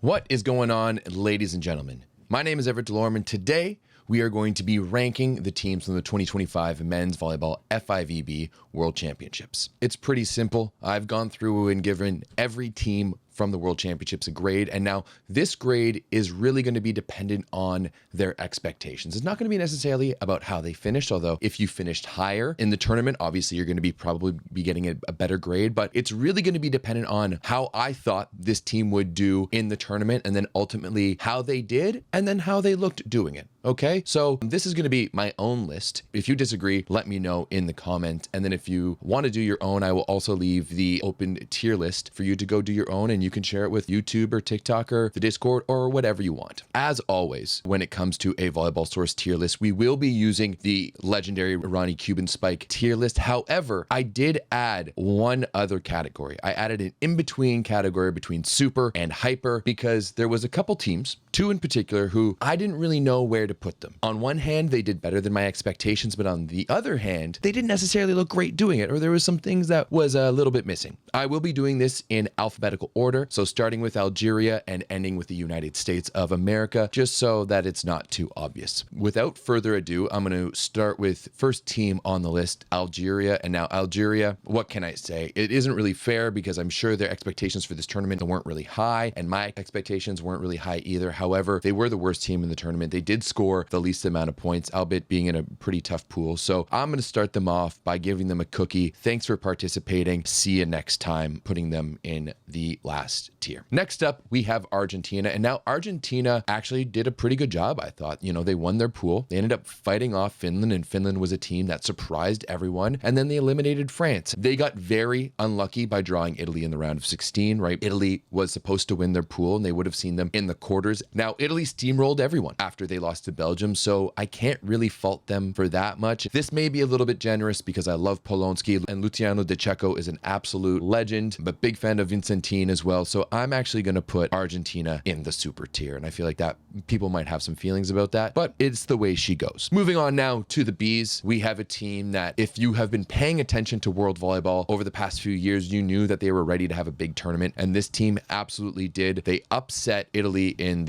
What is going on, ladies and gentlemen? My name is Everett Delorme, and today we are going to be ranking the teams from the 2025 Men's Volleyball FIVB World Championships. It's pretty simple. I've gone through and given every team from the World Championships a grade, and now this grade is really going to be dependent on their expectations. It's not going to be necessarily about how they finished, although if you finished higher in the tournament, obviously you're going to probably be getting a better grade, but it's really going to be dependent on how I thought this team would do in the tournament, and then ultimately how they did, and then how they looked doing it. Okay, so this is going to be my own list. If you disagree, let me know in the comment. And then if you want to do your own, I will also leave the open tier list for you to go do your own, and you can share it with YouTube or TikTok or the Discord or whatever you want. As always, when it comes to a Volleyball Source tier list, we will be using the legendary Ronnie Cuban Spike tier list. However, I did add one other category. I added an in-between category between super and hyper because there was a couple teams, two in particular, who I didn't really know where to put them. On one hand, they did better than my expectations, but on the other hand, they didn't necessarily look great doing it, or there was some things that was a little bit missing. I will be doing this in alphabetical order, so starting with Algeria and ending with the United States of America, just so that it's not too obvious. Without further ado, I'm going to start with first team on the list, Algeria. And now Algeria, what can I say? It isn't really fair because I'm sure their expectations for this tournament weren't really high, and my expectations weren't really high either. However, they were the worst team in the tournament. They did score the least amount of points, albeit being in a pretty tough pool. So I'm going to start them off by giving them a cookie. Thanks for participating. See you next time, putting them in the last tier. Next up, we have Argentina. And now Argentina actually did a pretty good job, I thought. You know, they won their pool. They ended up fighting off Finland, and Finland was a team that surprised everyone. And then they eliminated France. They got very unlucky by drawing Italy in the round of 16, right? Italy was supposed to win their pool, and they would have seen them in the quarters. Now, Italy steamrolled everyone after they lost to Belgium, so I can't really fault them for that much. This may be a little bit generous because I love Polonsky, and Luciano De Cecco is an absolute legend, but big fan of Vincentine as well. So I'm actually going to put Argentina in the super tier, and I feel like that people might have some feelings about that, but it's the way she goes. Moving on now to the Bs, we have a team that if you have been paying attention to World Volleyball over the past few years, you knew that they were ready to have a big tournament, and this team absolutely did. They upset Italy in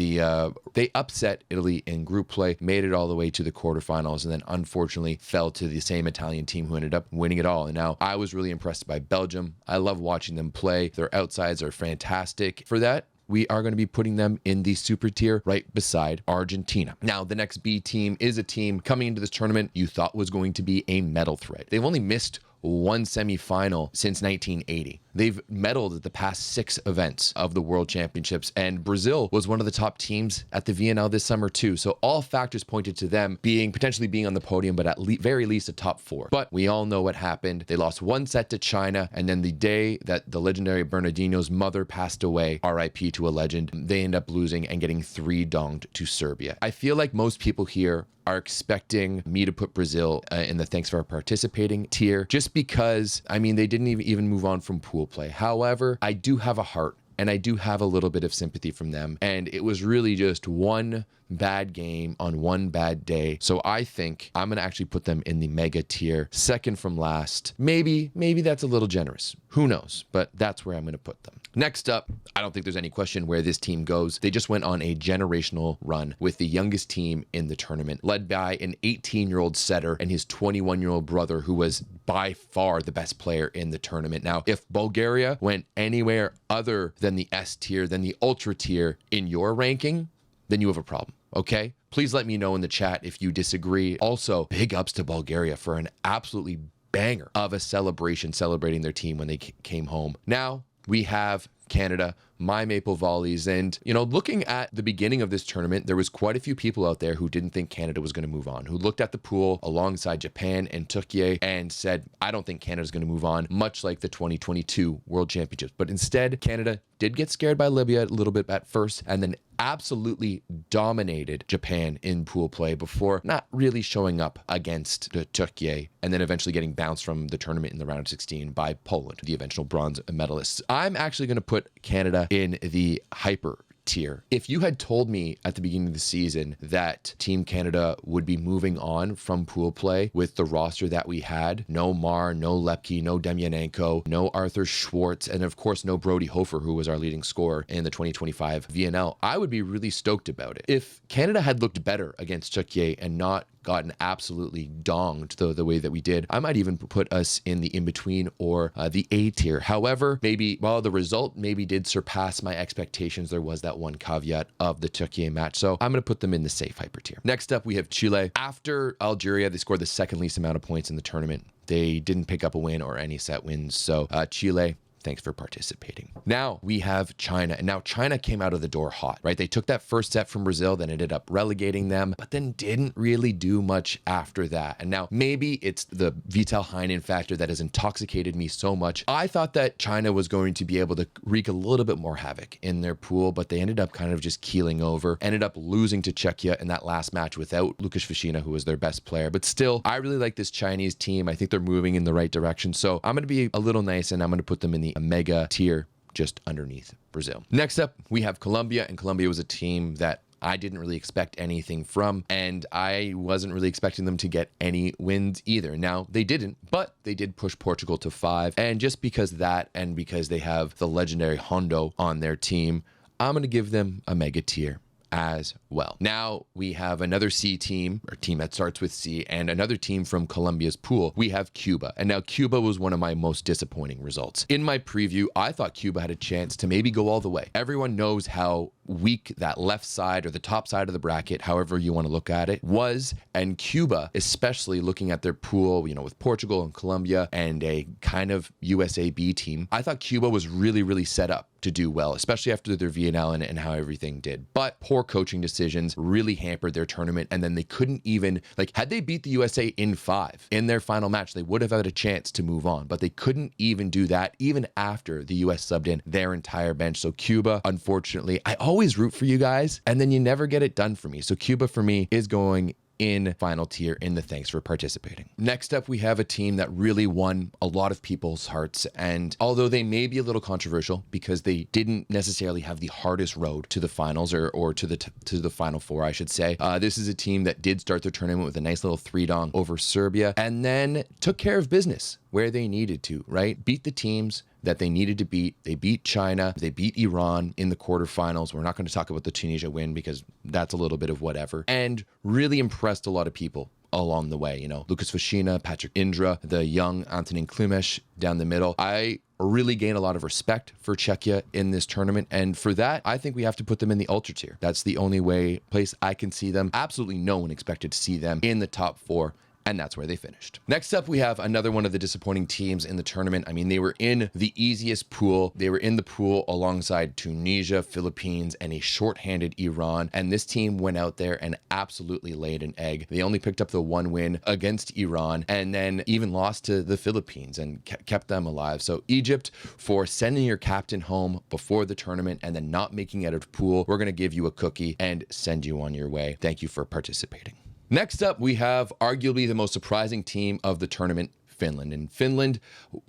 group play, made it all the way to the quarterfinals, and then unfortunately fell to the same Italian team who ended up winning it all. And now I was really impressed by Belgium. I love watching them play. Their outsides are fantastic. For that, we are going to be putting them in the super tier right beside Argentina. Now, the next B team is a team coming into this tournament you thought was going to be a medal threat. They've only missed one semifinal since 1980. They've medaled at the past 6 events of the World Championships, and Brazil was one of the top teams at the VNL this summer too. So all factors pointed to them potentially being on the podium, but at very least a top 4. But we all know what happened. They lost 1 set to China, and then the day that the legendary Bernardino's mother passed away, RIP to a legend, they end up losing and getting 3-donged to Serbia. I feel like most people here are expecting me to put Brazil in the thanks for participating tier, just because, I mean, they didn't even move on from pool play. However, I do have a heart, and I do have a little bit of sympathy from them. And it was really just one bad game on one bad day. So I think I'm going to actually put them in the mega tier, second from last. Maybe that's a little generous. Who knows? But that's where I'm going to put them. Next up, I don't think there's any question where this team goes. They just went on a generational run with the youngest team in the tournament, led by an 18-year-old setter and his 21-year-old brother, who was by far the best player in the tournament. Now, if Bulgaria went anywhere other than the S tier, than the ultra tier in your ranking, then you have a problem, okay? Please let me know in the chat if you disagree. Also, big ups to Bulgaria for an absolutely banger of a celebration, celebrating their team when they came home. Now, we have Canada, my Maple Volleys, and, you know, looking at the beginning of this tournament, there was quite a few people out there who didn't think Canada was going to move on, who looked at the pool alongside Japan and Turkey and said, I don't think Canada's going to move on, much like the 2022 World Championships. But instead, Canada did get scared by Libya a little bit at first, and then absolutely dominated Japan in pool play before not really showing up against the Turkey, and then eventually getting bounced from the tournament in the round of 16 by Poland, the eventual bronze medalists. I'm actually going to put Canada in the hyper tier. If you had told me at the beginning of the season that Team Canada would be moving on from pool play with the roster that we had, no Mar, no Lepke, no Demyanenko, no Arthur Schwartz, and of course no Brody Hofer, who was our leading scorer in the 2025 VNL, I would be really stoked about it. If Canada had looked better against Czechia and not gotten absolutely donged the way that we did, I might even put us in the in-between or the A tier. However, maybe while the result maybe did surpass my expectations, there was that one caveat of the Czechia match. So I'm going to put them in the safe hyper tier. Next up, we have Chile. After Algeria, they scored the second least amount of points in the tournament. They didn't pick up a win or any set wins. So Chile, thanks for participating. Now we have China, and now China came out of the door hot, right? They took that first set from Brazil, then ended up relegating them, but then didn't really do much after that. And now maybe it's the Vital Heinen factor that has intoxicated me so much. I thought that China was going to be able to wreak a little bit more havoc in their pool, but they ended up kind of just keeling over, ended up losing to Czechia in that last match without Lukasz Vashina, who was their best player. But still, I really like this Chinese team. I think they're moving in the right direction. So I'm going to be a little nice, and I'm going to put them in the mega tier just underneath Brazil. Next up, we have Colombia, and Colombia was a team that I didn't really expect anything from, and I wasn't really expecting them to get any wins either. Now, they didn't, but they did push Portugal to 5, and just because of that, and because they have the legendary Hondo on their team, I'm going to give them a mega tier as well. Now we have another C team, or team that starts with C, and another team from Colombia's pool. We have Cuba. And now Cuba was one of my most disappointing results. In my preview, I thought Cuba had a chance to maybe go all the way. Everyone knows how weak that left side or the top side of the bracket, however you want to look at it, was. And Cuba, especially looking at their pool, you know, with Portugal and Colombia and a kind of USAB team, I thought Cuba was really, really set up to do well, especially after their VNL and how everything did. But poor coaching decisions really hampered their tournament, and then they couldn't even, like, had they beat the USA in 5 in their final match, they would have had a chance to move on, but they couldn't even do that even after the US subbed in their entire bench. So Cuba, unfortunately, I always root for you guys, and then you never get it done for me. So Cuba for me is going in final tier in the thanks for participating. Next up, we have a team that really won a lot of people's hearts, and although they may be a little controversial because they didn't necessarily have the hardest road to the finals or to the final four, I should say, this is a team that did start their tournament with a nice little 3-dong over Serbia, and then took care of business where they needed to, right? Beat the teams that they needed to beat. They beat China. They beat Iran in the quarterfinals. We're not going to talk about the Tunisia win because that's a little bit of whatever. And really impressed a lot of people along the way. You know, Lukasz Vashina, Patrick Indra, the young Antonin Klimesh down the middle. I really gain a lot of respect for Czechia in this tournament, and for that, I think we have to put them in the ultra tier. That's the only place I can see them. Absolutely no one expected to see them in the top 4. And that's where they finished. Next up, we have another one of the disappointing teams in the tournament. I mean, they were in the easiest pool. They were in the pool alongside Tunisia, Philippines, and a shorthanded Iran. And this team went out there and absolutely laid an egg. They only picked up the 1 win against Iran, and then even lost to the Philippines and kept them alive. So Egypt, for sending your captain home before the tournament and then not making it out of pool, we're going to give you a cookie and send you on your way. Thank you for participating. Next up, we have arguably the most surprising team of the tournament, Finland. And Finland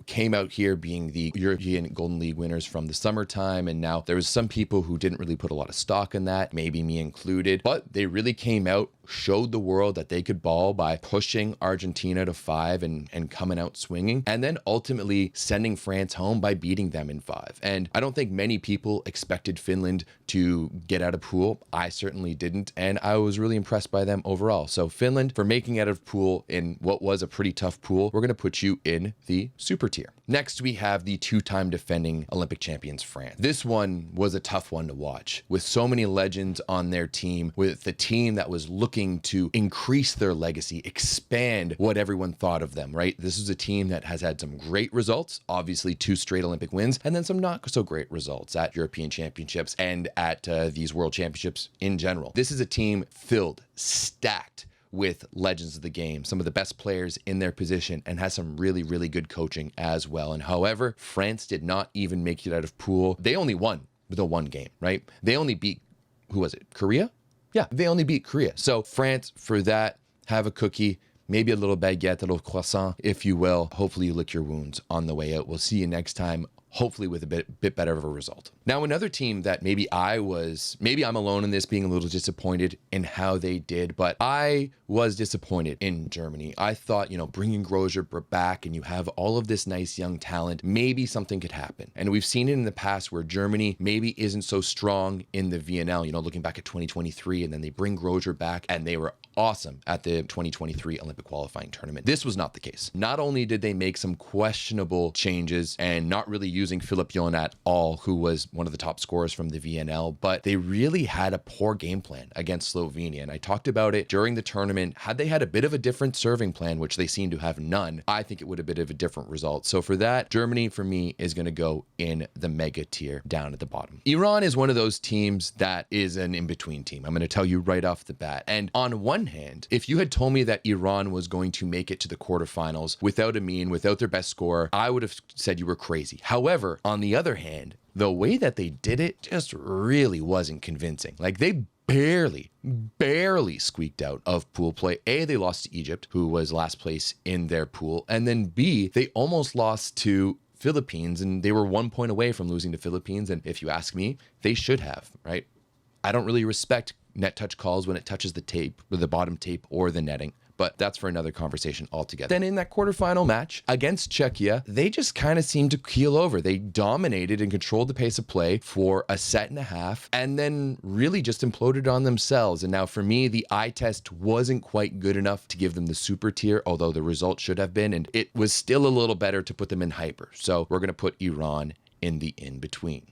came out here being the European Golden League winners from the summertime, and now there was some people who didn't really put a lot of stock in that, maybe me included, but they really came out, showed the world that they could ball by pushing Argentina to 5 and coming out swinging, and then ultimately sending France home by beating them in 5. And I don't think many people expected Finland to get out of pool. I certainly didn't, and I was really impressed by them overall. So Finland, for making out of pool in what was a pretty tough pool, we're going to put you in the super tier. Next, we have the 2-time defending Olympic champions, France. This one was a tough one to watch, with so many legends on their team, with the team that was looking to increase their legacy, expand what everyone thought of them, right? This is a team that has had some great results, obviously 2 straight Olympic wins, and then some not so great results at European Championships and at these World Championships in general. This is a team filled, stacked with legends of the game, some of the best players in their position, and has some really, really good coaching as well. And however, France did not even make it out of pool. They only won the 1 game, right? They only beat, who was it? Korea? Yeah, they only beat Korea. So France, for that, have a cookie, maybe a little baguette, a little croissant, if you will. Hopefully you lick your wounds on the way out. We'll see you next time. hopefully with a bit better of a result. Now, another team that maybe I'm alone in this, being a little disappointed in how they did, but I was disappointed in Germany. I thought, bringing Grosjean back and you have all of this nice young talent, maybe something could happen. And we've seen it in the past where Germany maybe isn't so strong in the VNL, looking back at 2023, and then they bring Grosjean back and they were awesome at the 2023 Olympic qualifying tournament. This was not the case. Not only did they make some questionable changes and not really using Philipp Jon at all, who was one of the top scorers from the VNL, but they really had a poor game plan against Slovenia. And I talked about it during the tournament. Had they had a bit of a different serving plan, which they seem to have none, I think it would have been a bit of a different result. So for that, Germany for me is going to go in the mega tier down at the bottom. Iran is one of those teams that is an in-between team. I'm going to tell you right off the bat. And on one hand, if you had told me that Iran was going to make it to the quarterfinals without Amin, without their best scorer, I would have said you were crazy. However, on the other hand, the way that they did it just really wasn't convincing. Like, they barely squeaked out of pool play. A, they lost to Egypt, who was last place in their pool. And then B, they almost lost to Philippines, and they were 1 point away from losing to Philippines. And if you ask me, they should have, right? I don't really respect net touch calls when it touches the tape, or the bottom tape, or the netting. But that's for another conversation altogether. Then in that quarterfinal match against Czechia, they just kind of seemed to keel over. They dominated and controlled the pace of play for a set and a half, and then really just imploded on themselves. And now for me, the eye test wasn't quite good enough to give them the super tier, although the result should have been, and it was still a little better to put them in hyper. So we're going to put Iran in the in-between.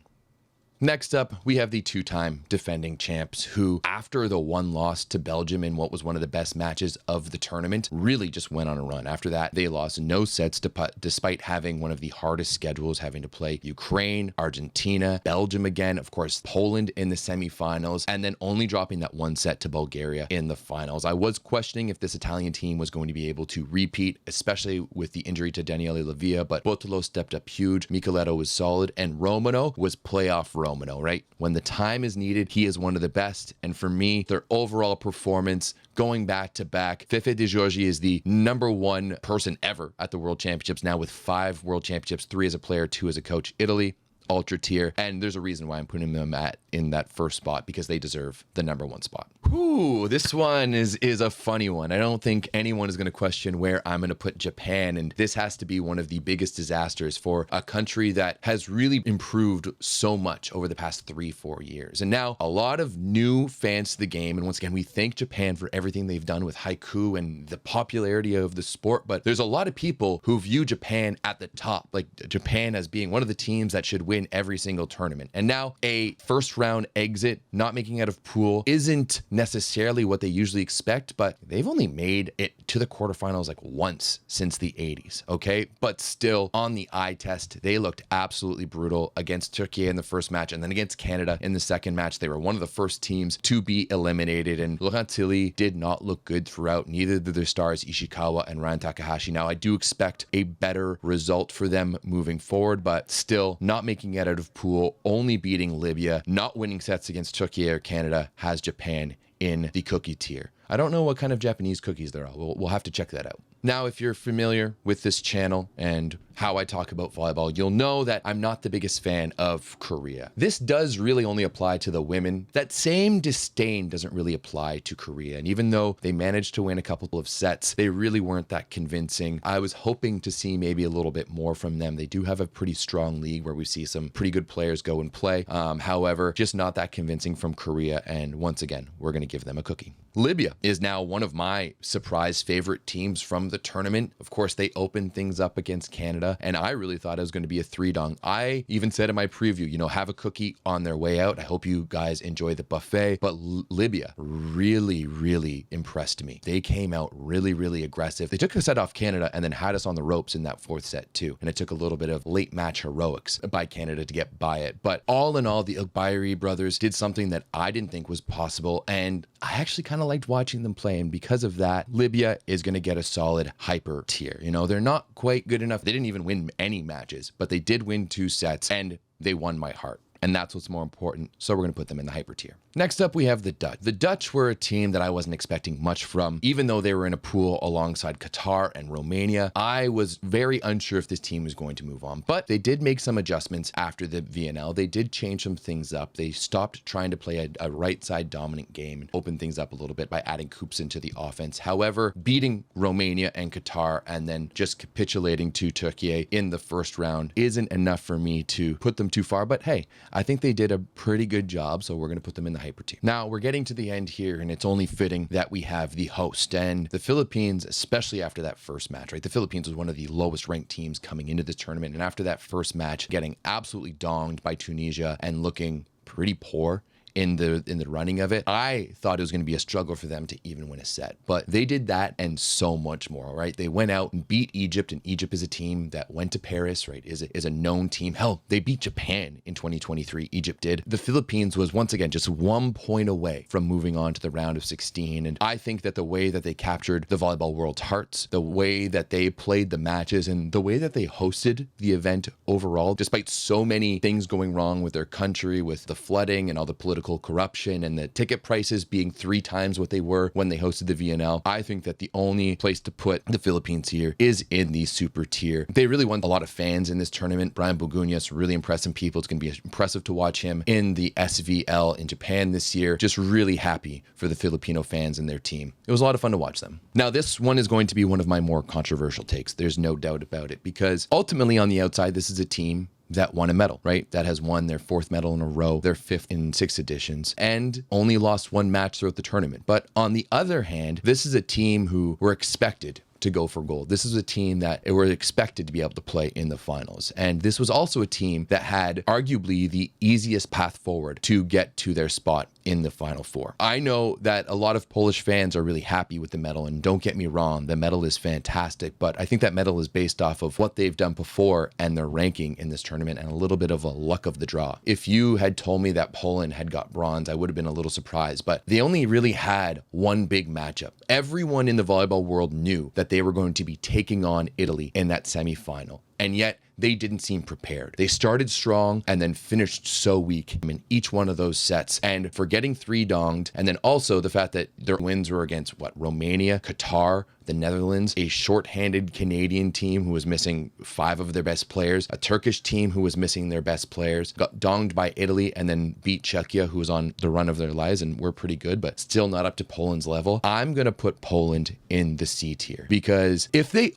Next up, we have the two-time defending champs who, after the one loss to Belgium in what was one of the best matches of the tournament, really just went on a run. After that, they lost no sets despite having one of the hardest schedules, having to play Ukraine, Argentina, Belgium again, of course, Poland in the semifinals, and then only dropping that one set to Bulgaria in the finals. I was questioning if this Italian team was going to be able to repeat, especially with the injury to Daniele Lavia, but Bottolo stepped up huge, Micheletto was solid, and Romano was playoff Romano, right? When the time is needed, he is one of the best. And for me, their overall performance going back to back, Fefe De Giorgi is the #1 person ever at the World Championships now with 5 World Championships, 3 as a player, 2 as a coach. Italy, ultra tier, and there's a reason why I'm putting them in that first spot, because they deserve the #1 spot. Ooh, this one is a funny one. I don't think anyone is going to question where I'm going to put Japan, and this has to be one of the biggest disasters for a country that has really improved so much over the past 3-4 years. And now a lot of new fans to the game, and once again, we thank Japan for everything they've done with haiku and the popularity of the sport, but there's a lot of people who view Japan at the top, like Japan as being one of the teams that should win every single tournament. And now a first round exit, not making out of pool, isn't necessarily what they usually expect, but they've only made it to the quarterfinals like once since the 80s, okay? But still, on the eye test, they looked absolutely brutal against Turkey in the first match, and then against Canada in the second match. They were one of the first teams to be eliminated, and Laurent Tilly did not look good throughout. Neither did their stars Ishikawa and Ryan Takahashi. Now, I do expect a better result for them moving forward, but still not making it out of pool, only beating Libya, not winning sets against Turkey or Canada has Japan in the cookie tier. I don't know what kind of Japanese cookies there are. We'll have to check that out. Now, if you're familiar with this channel and how I talk about volleyball, you'll know that I'm not the biggest fan of Korea. This does really only apply to the women. That same disdain doesn't really apply to Korea. And even though they managed to win a couple of sets, they really weren't that convincing. I was hoping to see maybe a little bit more from them. They do have a pretty strong league where we see some pretty good players go and play. However, just not that convincing from Korea. And once again, we're going to give them a cookie. Libya is now one of my surprise favorite teams from the tournament. Of course, they opened things up against Canada, and I really thought it was going to be a 3-dong. I even said in my preview, have a cookie on their way out. I hope you guys enjoy the buffet. But Libya really impressed me. They came out really aggressive. They took a set off Canada and then had us on the ropes in that 4th set too. And it took a little bit of late match heroics by Canada to get by it. But all in all, the Ilbairi brothers did something that I didn't think was possible, and I actually kind of liked watching them play. And because of that, Libya is going to get a solid hyper tier. They're not quite good enough. They didn't even win any matches, but they did win 2 sets, and they won my heart. and that's what's more important. So we're going to put them in the hyper tier. Next up, we have the Dutch. The Dutch were a team that I wasn't expecting much from, even though they were in a pool alongside Qatar and Romania. I was very unsure if this team was going to move on, but they did make some adjustments after the VNL. They did change some things up. They stopped trying to play a right side dominant game and open things up a little bit by adding Coops into the offense. However, beating Romania and Qatar and then just capitulating to Turkey in the first round isn't enough for me to put them too far, but hey, I think they did a pretty good job, so we're going to put them in the hyper tier. Now, we're getting to the end here, and it's only fitting that we have the host, and the Philippines, especially after that first match, right? The Philippines was one of the lowest ranked teams coming into this tournament, and after that first match, getting absolutely donged by Tunisia and looking pretty poor in the running of it, I thought it was going to be a struggle for them to even win a set. But they did that and so much more, right? They went out and beat Egypt, and Egypt is a team that went to Paris, right? Is a known team. Hell, they beat Japan in 2023. Egypt did. The Philippines was once again just 1 point away from moving on to the round of 16. And I think that the way that they captured the volleyball world's hearts, the way that they played the matches, and the way that they hosted the event overall, despite so many things going wrong with their country, with the flooding and all the political corruption and the ticket prices being 3 times what they were when they hosted the VNL, I think that the only place to put the Philippines here is in the super tier. They really won a lot of fans in this tournament. Brian Bogunias, really impressing people. It's going to be impressive to watch him in the SVL in Japan this year. Just really happy for the Filipino fans and their team. It was a lot of fun to watch them. Now, this one is going to be one of my more controversial takes. There's no doubt about it, because ultimately on the outside, this is a team that won a medal, right? That has won their 4th medal in a row, their 5th in 6 editions, and only lost 1 match throughout the tournament. But on the other hand, this is a team who were expected to go for gold. This is a team that were expected to be able to play in the finals. And this was also a team that had arguably the easiest path forward to get to their spot in the Final Four. I know that a lot of Polish fans are really happy with the medal, and don't get me wrong, the medal is fantastic, but I think that medal is based off of what they've done before and their ranking in this tournament and a little bit of a luck of the draw. If you had told me that Poland had got bronze, I would have been a little surprised, but they only really had one big matchup. Everyone in the volleyball world knew that they were going to be taking on Italy in that semifinal, and yet they didn't seem prepared. They started strong and then finished so weak in each one of those sets. And for getting 3 donged, and then also the fact that their wins were against Romania, Qatar, the Netherlands, a shorthanded Canadian team who was missing 5 of their best players, a Turkish team who was missing their best players, got donged by Italy and then beat Czechia, who was on the run of their lives and were pretty good, but still not up to Poland's level. I'm going to put Poland in the C tier, because if they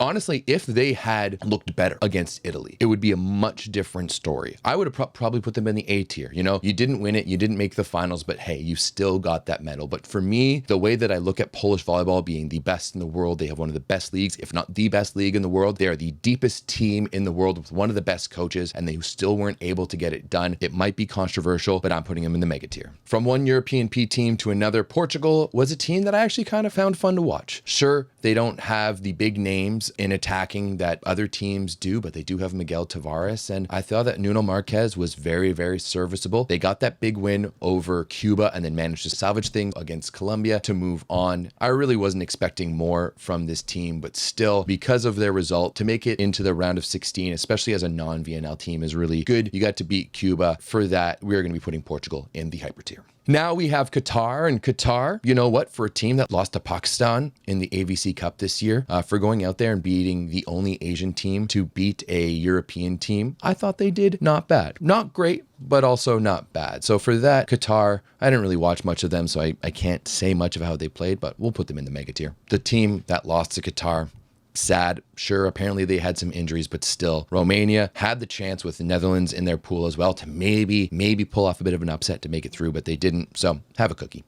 had looked better against Italy, it would be a much different story. I would have probably put them in the A tier. You know, you didn't win it, you didn't make the finals, but hey, you still got that medal. But for me, the way that I look at Polish volleyball being the best in the world, they have one of the best leagues, if not the best league in the world. They are the deepest team in the world with one of the best coaches, and they still weren't able to get it done. It might be controversial, but I'm putting them in the mega tier. From one European P team to another, Portugal was a team that I actually kind of found fun to watch. Sure, they don't have the big names in attacking that other teams do, but they do have Miguel Tavares, and I thought that Nuno Marquez was very, very serviceable. They got that big win over Cuba and then managed to salvage things against Colombia to move on. I really wasn't expecting more from this team, but still, because of their result, to make it into the round of 16, especially as a non-VNL team, is really good. You got to beat Cuba. For that, we're going to be putting Portugal in the hyper tier. Now we have Qatar, and Qatar, you know what, for a team that lost to Pakistan in the AVC Cup this year, for going out there and beating the only Asian team to beat a European team, I thought they did not bad. Not great, but also not bad. So for that, Qatar, I didn't really watch much of them, so I can't say much of how they played, but we'll put them in the mega tier. The team that lost to Qatar, sad. Sure, apparently they had some injuries, but still, Romania had the chance with the Netherlands in their pool as well to maybe pull off a bit of an upset to make it through, but they didn't. So have a cookie.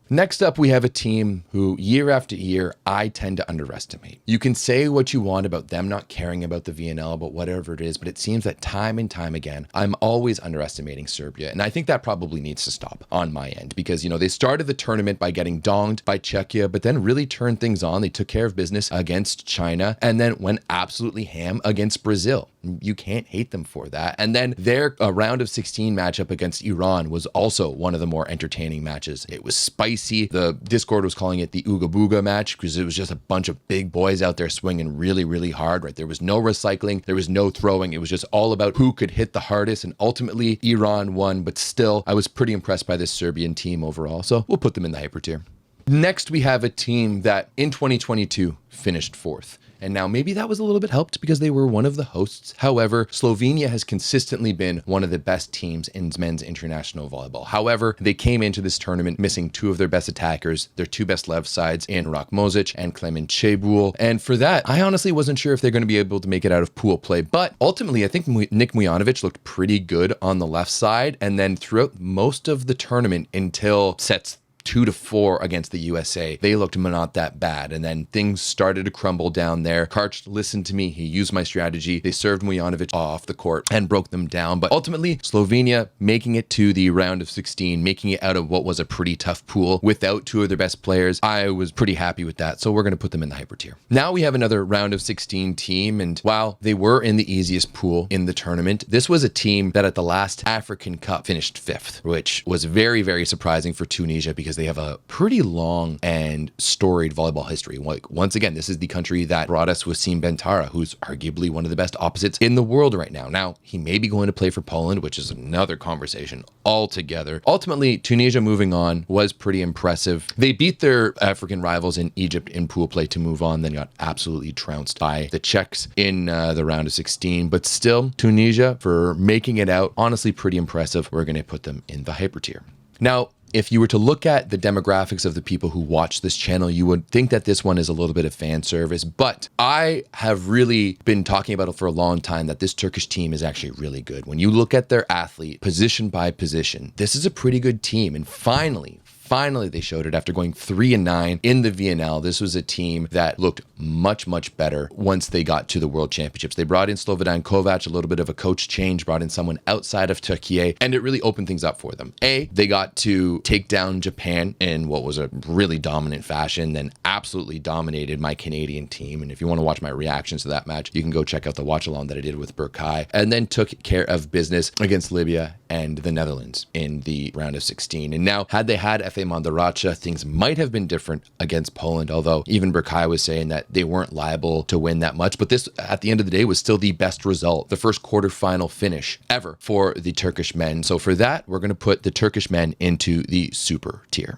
Next up, we have a team who year after year, I tend to underestimate. You can say what you want about them not caring about the VNL, about whatever it is, but it seems that time and time again, I'm always underestimating Serbia. And I think that probably needs to stop on my end, because, you know, they started the tournament by getting donged by Czechia, but then really turned things on. They took care of business against China and then went absolutely ham against Brazil. You can't hate them for that. And then their round of 16 matchup against Iran was also one of the more entertaining matches. It was spicy. The Discord was calling it the Ooga Booga match because it was just a bunch of big boys out there swinging really, really hard, right? There was no recycling. There was no throwing. It was just all about who could hit the hardest. And ultimately, Iran won. But still, I was pretty impressed by this Serbian team overall. So we'll put them in the hyper tier. Next, we have a team that in 2022 finished fourth. And now maybe that was a little bit helped because they were one of the hosts. However, Slovenia has consistently been one of the best teams in men's international volleyball. However, they came into this tournament missing two of their best attackers, their two best left sides in Rok Mozic and Klemen Cebul. And for that, I honestly wasn't sure if they're going to be able to make it out of pool play. But ultimately, I think Nick Mujanovic looked pretty good on the left side. And then throughout most of the tournament until sets 2-4 against the USA, they looked not that bad. And then things started to crumble down there. Karch listened to me. He used my strategy. They served Mujanovic off the court and broke them down. But ultimately, Slovenia making it to the round of 16, making it out of what was a pretty tough pool without two of their best players. I was pretty happy with that. So we're going to put them in the hyper tier. Now we have another round of 16 team. And while they were in the easiest pool in the tournament, this was a team that at the last African Cup finished fifth, which was very, very surprising for Tunisia because they have a pretty long and storied volleyball history. Like, once again, this is the country that brought us Wasim Bentara, who's arguably one of the best opposites in the world right now. Now, he may be going to play for Poland, which is another conversation altogether. Ultimately, Tunisia moving on was pretty impressive. They beat their African rivals in Egypt in pool play to move on, then got absolutely trounced by the Czechs in the round of 16. But still, Tunisia, for making it out, honestly pretty impressive. We're going to put them in the hyper tier. Now, if you were to look at the demographics of the people who watch this channel, you would think that this one is a little bit of fan service, but I have really been talking about it for a long time that this Turkish team is actually really good. When you look at their athlete position by position, this is a pretty good team. And finally, they showed it after going 3-9 in the VNL. This was a team that looked much, much better once they got to the World Championships. They brought in Slobodan Kovac, a little bit of a coach change, brought in someone outside of Turkey, and it really opened things up for them. They got to take down Japan in what was a really dominant fashion, then absolutely dominated my Canadian team. And if you want to watch my reactions to that match, you can go check out the watch along that I did with Burkai, and then took care of business against Libya and the Netherlands in the round of 16. And now, had they had FA Mandaracha, things might have been different against Poland, although even Burkai was saying that they weren't liable to win that much. But this, at the end of the day, was still the best result, the first quarterfinal finish ever for the Turkish men. So for that, we're going to put the Turkish men into the super tier.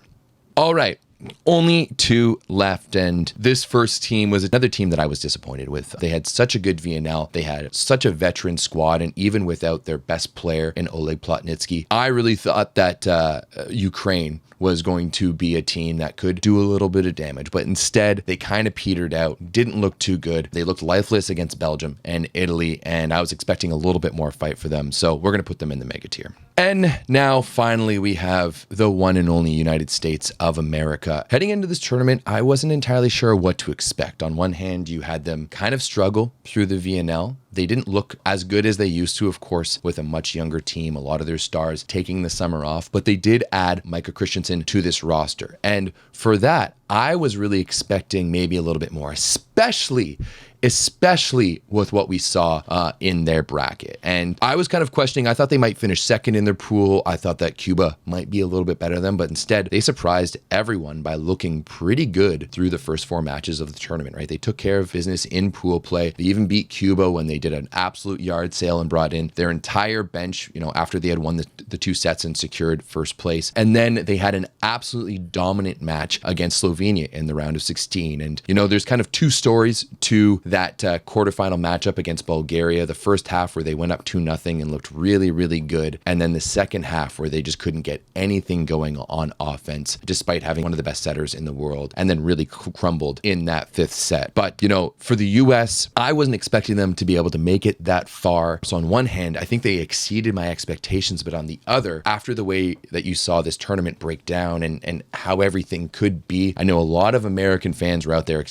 All right. Only two left, and this first team was another team that I was disappointed with. They had such a good VNL. They had such a veteran squad, and even without their best player in Oleg Plotnitsky, I really thought that Ukraine was going to be a team that could do a little bit of damage, but instead they kind of petered out, didn't look too good. They looked lifeless against Belgium and Italy, and I was expecting a little bit more fight for them, so we're going to put them in the mega tier. And now finally we have the one and only United States of America. Heading into this tournament, I wasn't entirely sure what to expect. On one hand, you had them kind of struggle through the VNL. They didn't look as good as they used to, of course, with a much younger team, a lot of their stars taking the summer off, but they did add Micah Christensen to this roster. And for that, I was really expecting maybe a little bit more, especially with what we saw in their bracket. And I was kind of questioning, I thought they might finish second in their pool. I thought that Cuba might be a little bit better than them, but instead they surprised everyone by looking pretty good through the first four matches of the tournament, right? They took care of business in pool play. They even beat Cuba when they did an absolute yard sale and brought in their entire bench, after they had won the two sets and secured first place. And then they had an absolutely dominant match against Slovenia in the round of 16. And, there's kind of two stories to that quarterfinal matchup against Bulgaria. The first half where they went up 2-0 and looked really, really good. And then the second half where they just couldn't get anything going on offense, despite having one of the best setters in the world, and then really crumbled in that fifth set. But, for the US, I wasn't expecting them to be able to make it that far. So on one hand, I think they exceeded my expectations, but on the other, after the way that you saw this tournament break down and how everything could be, I know a lot of American fans were out there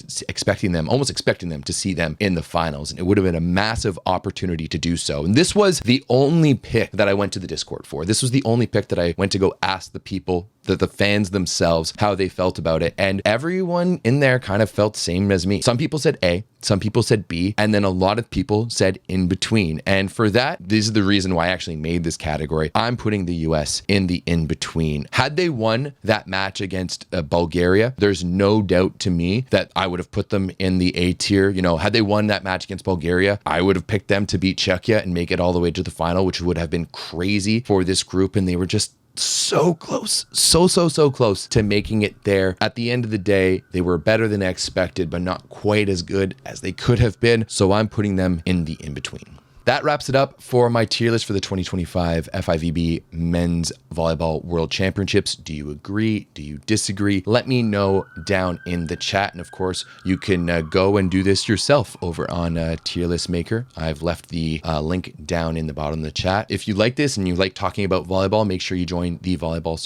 almost expecting them to see them in the finals, and it would have been a massive opportunity to do so. And this was the only pick that I went to the Discord for. This was the only pick that I went to go ask the people the fans themselves, how they felt about it. And everyone in there kind of felt the same as me. Some people said A, some people said B, and then a lot of people said in between. And for that, this is the reason why I actually made this category. I'm putting the US in the in between. Had they won that match against Bulgaria, there's no doubt to me that I would have put them in the A tier. You know, had they won that match against Bulgaria, I would have picked them to beat Czechia and make it all the way to the final, which would have been crazy for this group. And they were just so close, so close to making it there. At the end of the day, they were better than I expected, but not quite as good as they could have been. So I'm putting them in the in-between. That wraps it up for my tier list for the 2025 FIVB Men's Volleyball World Championships. Do you agree? Do you disagree? Let me know down in the chat. And of course, you can go and do this yourself over on Tier List Maker. I've left the link down in the bottom of the chat. If you like this and you like talking about volleyball, make sure you join the Volleyball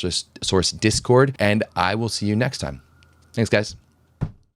Source Discord, and I will see you next time. Thanks, guys.